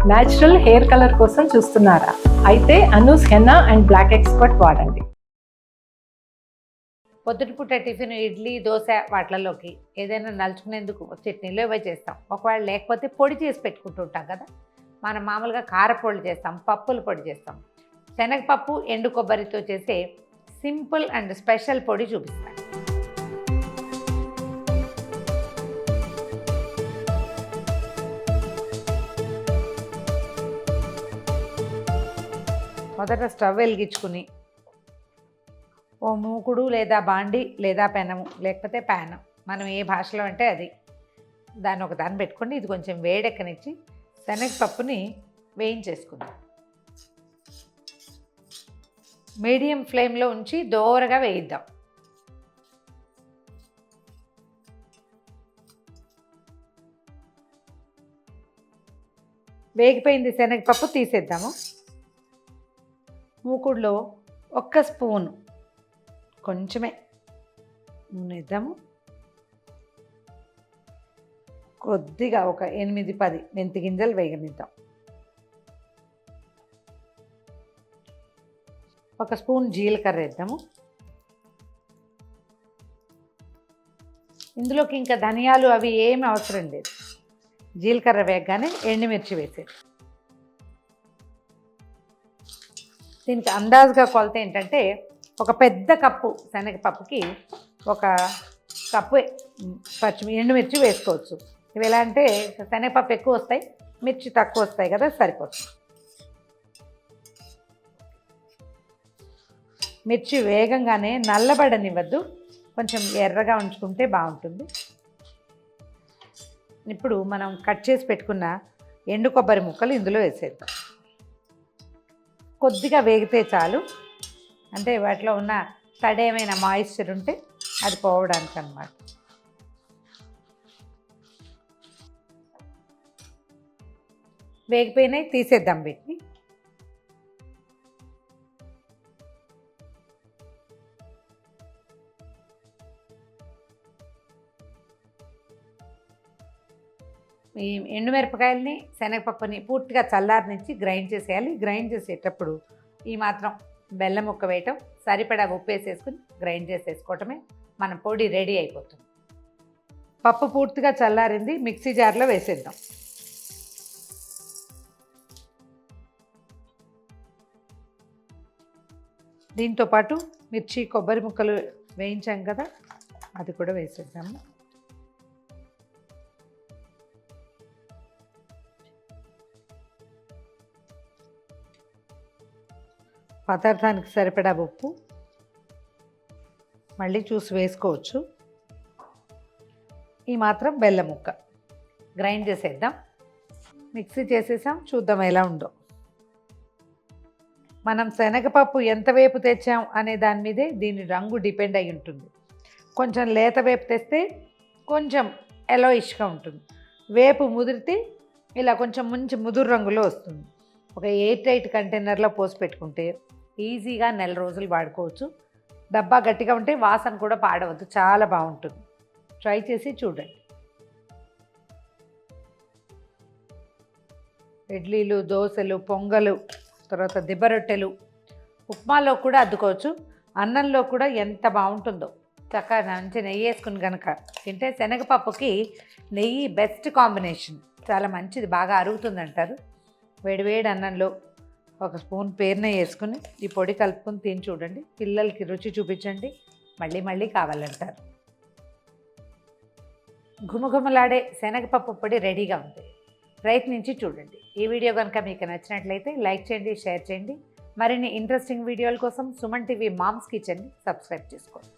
Natural hair colour కోసం చూస్తున్నారా? అయితే Anu's henna and black expert వాడండి. పొద్దుటిపూట టిఫిన్ ఇడ్లీ దోశ వాటిల్లోకి ఏదైనా నలుచుకునేందుకు చట్నీలో ఇవే చేస్తాం. ఒకవేళ లేకపోతే పొడి చేసి పెట్టుకుంటుంటాం కదా. మనం మామూలుగా కారపొడి చేస్తాం, పప్పుల పొడి చేస్తాం. శనగపప్పు ఎండు కొబ్బరితో చేసే సింపుల్ అండ్ స్పెషల్ పొడి చూపిస్తాను. మొదట స్టవ్ వెలిగించుకుని ఓ మూకుడు లేదా బాండి లేదా పెనము లేకపోతే ప్యాన్, మనం ఏ భాషలో అంటే అది, దాన్ని ఒక దాన్ని పెట్టుకొని ఇది కొంచెం వేడెక్కనిచ్చి శనగపప్పుని వేయించేసుకుందాం. మీడియం ఫ్లేమ్లో ఉంచి దోరగా వేయిద్దాం. వేగిపోయింది శనగపప్పు, తీసేద్దాము. మూకుడులో ఒక్క స్పూను కొంచెమే నూనె వేద్దాము. కొద్దిగా ఒక 8-10 మెంతి గింజలు వేగనిద్దాం. ఒక స్పూన్ జీలకర్ర వేద్దాము. ఇందులోకి ఇంకా ధనియాలు అవి ఏమి అవసరం లేదు. జీలకర్ర వేగగానే ఎండుమిర్చి వేసేది. దీనికి అందాజుగా కొలత ఏంటంటే ఒక పెద్ద కప్పు శనగపప్పుకి ఒక కప్పు ఎండుమిర్చి వేసుకోవచ్చు. ఇవి ఎలా అంటే శనగపప్పు ఎక్కువ వస్తాయి, మిర్చి తక్కువ వస్తాయి కదా, సరిపోతుంది. మిర్చి వేగంగానే నల్లబడనివ్వద్దు, కొంచెం ఎర్రగా ఉంచుకుంటే బాగుంటుంది. ఇప్పుడు మనం కట్ చేసి పెట్టుకున్న ఎండు కొబ్బరి ముక్కలు ఇందులో వేసేద్దాం. కొద్దిగా వేగితే చాలు, అంటే వాటిలో ఉన్న తడేమైన మాయిశ్చర్ ఉంటే అది పోవడానికి అన్నమాట. వేగిపోయినాయి, తీసేద్దాం వీటిని. ఈ ఎండుమిరపకాయలని శనగపప్పుని పూర్తిగా చల్లారనిచ్చి గ్రైండ్ చేసేయాలి. గ్రైండ్ చేసేటప్పుడు ఈ మాత్రం బెల్లం ముక్క వేయటం, సరిపడా ఉప్పు వేసేసుకుని గ్రైండ్ చేసేసుకోవటమే, మన పొడి రెడీ అయిపోతుంది. పప్పు పూర్తిగా చల్లారింది, మిక్సీ జార్లో వేసేద్దాం. దీంతోపాటు మిర్చి కొబ్బరి ముక్కలు వేయించాం కదా, అది కూడా వేసేద్దాము. పదార్థానికి సరిపడా ఉప్పు మళ్ళీ చూసి వేసుకోవచ్చు. ఈ మాత్రం బెల్లం ముక్క గ్రైండ్ చేసేద్దాం. మిక్సీ చేసేసాం, చూద్దాం ఎలా ఉందో. మనం శనగపప్పు ఎంత వేపు తెచ్చాం అనే దాని మీదే దీని రంగు డిపెండ్ అయి ఉంటుంది. కొంచెం లేత వేపు తెస్తే కొంచెం ఎలోయిష్గా ఉంటుంది. వేపు ముదిరితే ఇలా కొంచెం మంచి ముదురు రంగులో వస్తుంది. ఒక ఎయిర్ టైట్ కంటైనర్లో పోసి పెట్టుకుంటే ఈజీగా 1 నెల రోజులు వాడుకోవచ్చు. డబ్బా గట్టిగా ఉంటే వాసన కూడా పాడవద్దు, చాలా బాగుంటుంది. ట్రై చేసి చూడండి. ఇడ్లీలు, దోశలు, పొంగలు, తర్వాత దిబ్బరొట్టెలు, ఉప్మాలో కూడా అద్దుకోవచ్చు. అన్నంలో కూడా ఎంత బాగుంటుందో. చక్కగా మంచి నెయ్యి వేసుకుని కనుక తింటే శనగపప్పుకి నెయ్యి బెస్ట్ కాంబినేషన్, చాలా మంచిది, బాగా అరుగుతుందంటారు. వేడివేడి అన్నంలో ఒక స్పూన్ పేరునెయ్యి వేసుకుని ఈ పొడి కలుపుకొని తిని చూడండి. పిల్లలకి రుచి చూపించండి, మళ్ళీ మళ్ళీ కావాలంటారు. ఘుమఘుమలాడే శనగపప్పు పొడి రెడీగా ఉంది, ప్రయత్నించి చూడండి. ఈ వీడియో కనుక మీకు నచ్చినట్లయితే లైక్ చేయండి, షేర్ చేయండి. మరిన్ని ఇంట్రెస్టింగ్ వీడియోల కోసం సుమన్ టీవీ మామ్స్ కిచెన్ని సబ్స్క్రైబ్ చేసుకోండి.